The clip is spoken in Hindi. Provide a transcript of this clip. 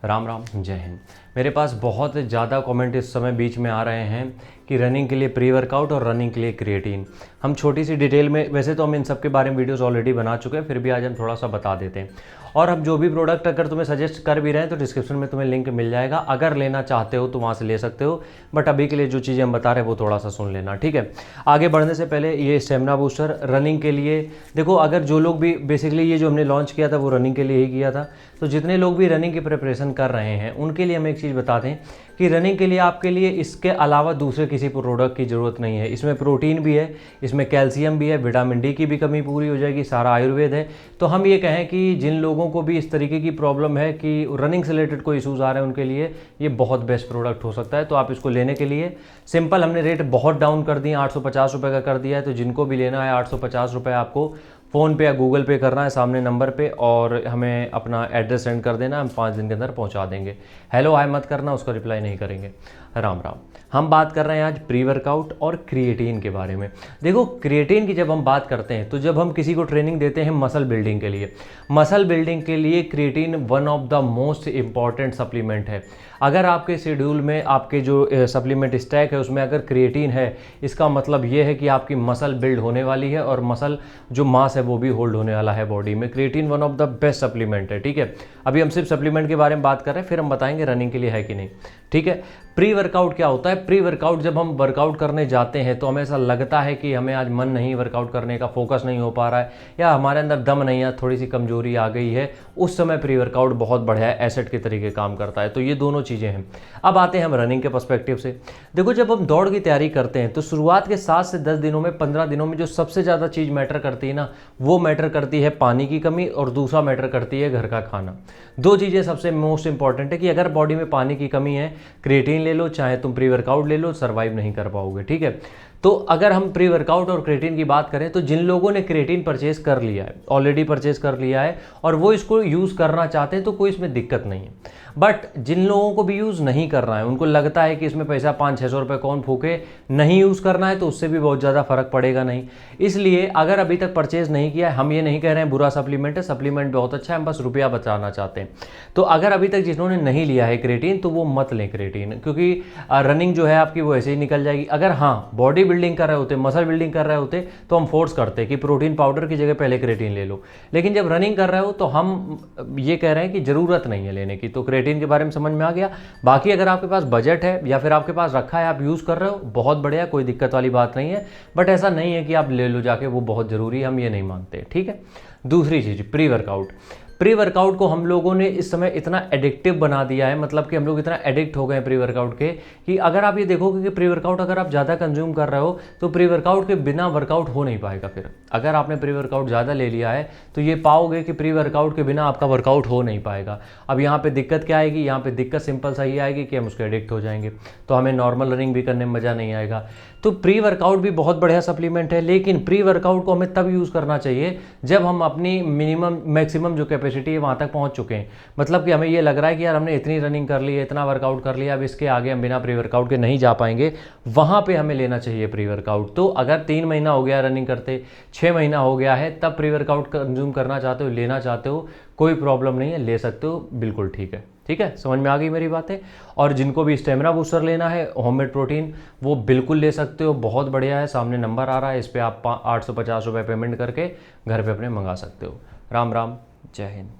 राम राम, जय हिंद। मेरे पास बहुत ज़्यादा कमेंट इस समय बीच में आ रहे हैं कि रनिंग के लिए प्री वर्कआउट और रनिंग के लिए क्रिएटिन। हम छोटी सी डिटेल में, वैसे तो हम इन सब के बारे में वीडियोस ऑलरेडी बना चुके हैं, फिर भी आज हम थोड़ा सा बता देते हैं। और हम जो भी प्रोडक्ट अगर तुम्हें सजेस्ट कर भी रहे हैं तो डिस्क्रिप्शन में तुम्हें लिंक मिल जाएगा, अगर लेना चाहते हो तो वहाँ से ले सकते हो। बट अभी के लिए जो चीज़ें हम बता रहे हैं वो थोड़ा सा सुन लेना, ठीक है। आगे बढ़ने से पहले ये स्टेमिना बूस्टर रनिंग के लिए देखो, अगर जो लोग भी बेसिकली ये जो हमने लॉन्च किया था वो रनिंग के लिए ही किया था, तो जितने लोग भी रनिंग की प्रिपरेशन कर रहे हैं उनके लिए हम एक चीज़ बता दें कि रनिंग के लिए आपके लिए इसके अलावा दूसरे किसी प्रोडक्ट की ज़रूरत नहीं है। इसमें प्रोटीन भी है, इसमें कैल्शियम भी है, विटामिन डी की भी कमी पूरी हो जाएगी, सारा आयुर्वेद है। तो हम ये कहें कि जिन लोगों को भी इस तरीके की प्रॉब्लम है कि रनिंग से रिलेटेड कोई इशूज़ आ रहे हैं, उनके लिए ये बहुत बेस्ट प्रोडक्ट हो सकता है। तो आप इसको लेने के लिए सिंपल, हमने रेट बहुत डाउन कर दिए, 850 रुपये का कर दिया है। तो जिनको भी लेना है 850 रुपये आपको फ़ोन पे या गूगल पे करना है सामने नंबर पे, और हमें अपना एड्रेस सेंड कर देना, हम 5 दिन के अंदर पहुंचा देंगे। हेलो हाय मत करना, उसका रिप्लाई नहीं करेंगे। राम राम। हम बात कर रहे हैं आज प्री वर्कआउट और क्रिएटिन के बारे में। देखो, क्रिएटिन की जब हम बात करते हैं तो जब हम किसी को ट्रेनिंग देते हैं मसल बिल्डिंग के लिए, मसल बिल्डिंग के लिए creatine one of the most important supplement है। अगर आपके शेड्यूल में आपके जो सप्लीमेंट स्टैक है उसमें अगर क्रिएटिन है, इसका मतलब ये है कि आपकी मसल बिल्ड होने वाली है और मसल जो मास है वो भी होल्ड होने वाला है बॉडी में। Creatine one of the best supplement है, ठीक है। अभी हम सिर्फ सप्लीमेंट के बारे में बात कर रहे हैं, फिर हम बताएंगे रनिंग के लिए है कि नहीं, ठीक है। प्री वर्कआउट क्या होता है? प्री वर्कआउट जब हम वर्कआउट करने जाते हैं तो हमें ऐसा लगता है कि हमें आज मन नहीं वर्कआउट करने का, फोकस नहीं हो पा रहा है, या हमारे अंदर दम नहीं है, थोड़ी सी कमजोरी आ गई है, उस समय प्री वर्कआउट बहुत बढ़िया एसेट के तरीके काम करता है। तो ये दोनों चीज़ें हैं। अब आते हैं हम रनिंग के पर्सपेक्टिव से। देखो, जब हम दौड़ की तैयारी करते हैं तो शुरुआत के 7 से 10 दिनों में, 15 दिनों में जो सबसे ज़्यादा चीज़ मैटर करती है ना, वो मैटर करती है पानी की कमी, और दूसरा मैटर करती है घर का खाना। दो चीज़ें सबसे मोस्ट इंपॉर्टेंट है कि अगर बॉडी में पानी की कमी है, क्रिएटिन ले लो चाहे तुम प्री वर्कआउट ले लो, सर्वाइव नहीं कर पाओगे, ठीक है। तो अगर हम प्री वर्कआउट और क्रिएटिन की बात करें तो जिन लोगों ने क्रिएटिन परचेज कर लिया है, ऑलरेडी परचेज कर लिया है, और वो इसको यूज़ करना चाहते हैं तो कोई इसमें दिक्कत नहीं है। बट जिन लोगों को भी यूज़ नहीं करना है, उनको लगता है कि इसमें पैसा 500-600 रुपये कौन फूके, नहीं यूज़ करना है तो उससे भी बहुत ज़्यादा फर्क पड़ेगा नहीं। इसलिए अगर अभी तक परचेज नहीं किया है, हम ये नहीं कह रहे हैं बुरा सप्लीमेंट है, सप्लीमेंट बहुत अच्छा है, हम बस रुपया बचाना चाहते हैं। तो अगर अभी तक जिन्होंने नहीं लिया है क्रिएटिन तो वो मत लें क्रिएटिन, क्योंकि रनिंग जो है आपकी वो ऐसे ही निकल जाएगी। अगर हाँ बॉडी बिल्डिंग कर रहे होते, मसल बिल्डिंग कर रहे होते, तो हम फोर्स करते कि प्रोटीन पाउडर की जगह पहले क्रिएटिन ले लो। लेकिन जब रनिंग कर रहे हो तो हम ये कह रहे हैं कि ज़रूरत नहीं है लेने की। तो क्रिएटिन के बारे में समझ में आ गया। बाकी अगर आपके पास बजट है या फिर आपके पास रखा है, आप यूज़ कर रहे हो, बहुत बढ़िया, कोई दिक्कत वाली बात नहीं है। बट ऐसा नहीं है कि आप ले लो जाके, वो बहुत ज़रूरी है, हम ये नहीं मानते, ठीक है। दूसरी चीज़, प्री वर्कआउट। प्री वर्कआउट को हम लोगों ने इस समय इतना एडिक्टिव बना दिया है, मतलब कि हम लोग इतना एडिक्ट हो गए हैं प्री वर्कआउट के, कि अगर आप ये देखोगे कि प्री वर्कआउट अगर आप ज़्यादा कंज्यूम कर रहे हो तो प्री वर्कआउट के बिना वर्कआउट हो नहीं पाएगा। फिर अगर आपने प्री वर्कआउट ज़्यादा ले लिया है तो ये पाओगे कि प्री वर्कआउट के बिना आपका वर्कआउट हो नहीं पाएगा। अब यहाँ पर दिक्कत क्या आएगी? यहाँ पर दिक्कत सिंपल सा ही आएगी कि हम उसके एडिक्ट हो जाएंगे, तो हमें नॉर्मल रनिंग भी करने में मज़ा नहीं आएगा। तो प्री वर्कआउट भी बहुत बढ़िया सप्लीमेंट है, लेकिन प्री वर्कआउट को हमें तब यूज़ करना चाहिए जब हम अपनी मिनिमम मैक्सिमम जो कैपेसिटी है वहाँ तक पहुँच चुके हैं। मतलब कि हमें ये लग रहा है कि यार हमने इतनी रनिंग कर ली है, इतना वर्कआउट कर लिया, अब इसके आगे हम बिना प्री वर्कआउट के नहीं जा पाएंगे, वहाँ पे हमें लेना चाहिए प्री वर्कआउट। तो अगर 3 महीना हो गया रनिंग करते, 6 महीना हो गया है, तब प्री वर्कआउट कंज्यूम करना चाहते हो, लेना चाहते हो, कोई प्रॉब्लम नहीं है, ले सकते हो, बिल्कुल ठीक है। ठीक है, समझ में आ गई मेरी बातें। और जिनको भी स्टेमिना बूस्टर लेना है, होममेड प्रोटीन, वो बिल्कुल ले सकते हो, बहुत बढ़िया है। सामने नंबर आ रहा है, इस पर आप 850 रुपये पेमेंट करके घर पे अपने मंगा सकते हो। राम राम, जय हिंद।